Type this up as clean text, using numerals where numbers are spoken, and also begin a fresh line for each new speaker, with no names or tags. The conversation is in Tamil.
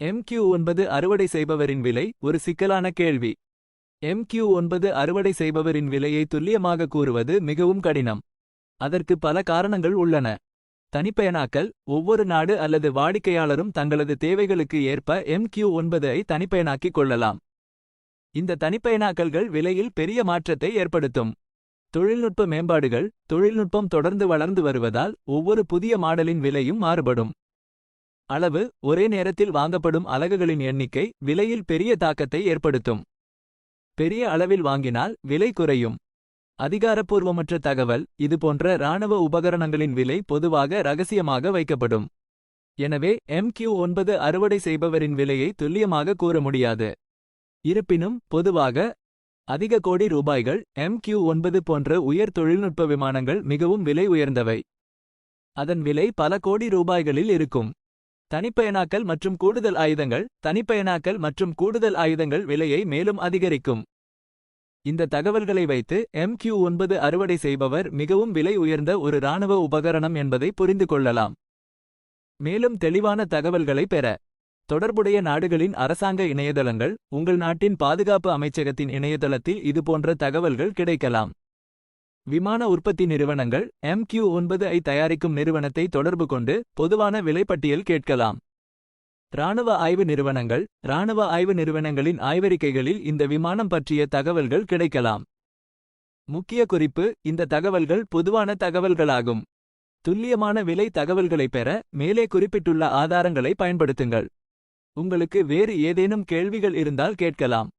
MQ-9 அறுவடை செய்பவரின் விலை ஒரு சிக்கலான கேள்வி. MQ-9 அறுவடை செய்பவரின் விலையை துல்லியமாக கூறுவது மிகவும் கடினம். அதற்கு பல காரணங்கள் உள்ளன. தனிப்பயனாக்கல். ஒவ்வொரு நாடு அல்லது வாடிக்கையாளரும் தங்களது தேவைகளுக்கு ஏற்ப MQ-9 ஐ தனிப்பயனாக்கிக் கொள்ளலாம். இந்த தனிப்பயனாக்கல்கள் விலையில் பெரிய மாற்றத்தை ஏற்படுத்தும். தொழில்நுட்ப மேம்பாடுகள். தொழில்நுட்பம் தொடர்ந்து வளர்ந்து வருவதால் ஒவ்வொரு புதிய மாடலின் விலையும் மாறுபடும். அளவு. ஒரே நேரத்தில் வாங்கப்படும் அலகுகளின் எண்ணிக்கை விலையில் பெரிய தாக்கத்தை ஏற்படுத்தும். பெரிய அளவில் வாங்கினால் விலை குறையும். அதிகாரப்பூர்வமற்ற தகவல். இதுபோன்ற இராணுவ உபகரணங்களின் விலை பொதுவாக ரகசியமாக வைக்கப்படும். எனவே MQ-9 அறுவடை செய்பவரின் விலையை துல்லியமாக கூற முடியாது. இருப்பினும் பொதுவாக அதிக கோடி ரூபாய்கள். MQ-9 போன்ற உயர் தொழில்நுட்ப விமானங்கள் மிகவும் விலை உயர்ந்தவை. அதன் விலை பல கோடி ரூபாய்களில் இருக்கும். தனிப்பயனாக்கல் மற்றும் கூடுதல் ஆயுதங்கள். தனிப்பயனாக்கல் மற்றும் கூடுதல் ஆயுதங்கள் விலையை மேலும் அதிகரிக்கும். இந்த தகவல்களை வைத்து MQ-9 அறுவடை செய்பவர் மிகவும் விலை உயர்ந்த ஒரு இராணுவ உபகரணம் என்பதை புரிந்து கொள்ளலாம். மேலும் தெளிவான தகவல்களை பெற தொடர்புடைய நாடுகளின் அரசாங்க இணையதளங்கள். உங்கள் நாட்டின் பாதுகாப்பு அமைச்சகத்தின் இணையதளத்தில் இதுபோன்ற தகவல்கள் கிடைக்கலாம். விமான உற்பத்தி நிறுவனங்கள். MQ-9 ஐ தயாரிக்கும் நிறுவனத்தை தொடர்பு கொண்டு பொதுவான விலைப்பட்டியல் கேட்கலாம். இராணுவ ஆய்வு நிறுவனங்கள். இராணுவ ஆய்வு நிறுவனங்களின் ஆய்வறிக்கைகளில் இந்த விமானம் பற்றிய தகவல்கள் கிடைக்கலாம். முக்கிய குறிப்பு. இந்த தகவல்கள் பொதுவான தகவல்களாகும். துல்லியமான விலை தகவல்களை பெற மேலே குறிப்பிட்டுள்ள ஆதாரங்களை பயன்படுத்துங்கள். உங்களுக்கு வேறு ஏதேனும் கேள்விகள் இருந்தால் கேட்கலாம்.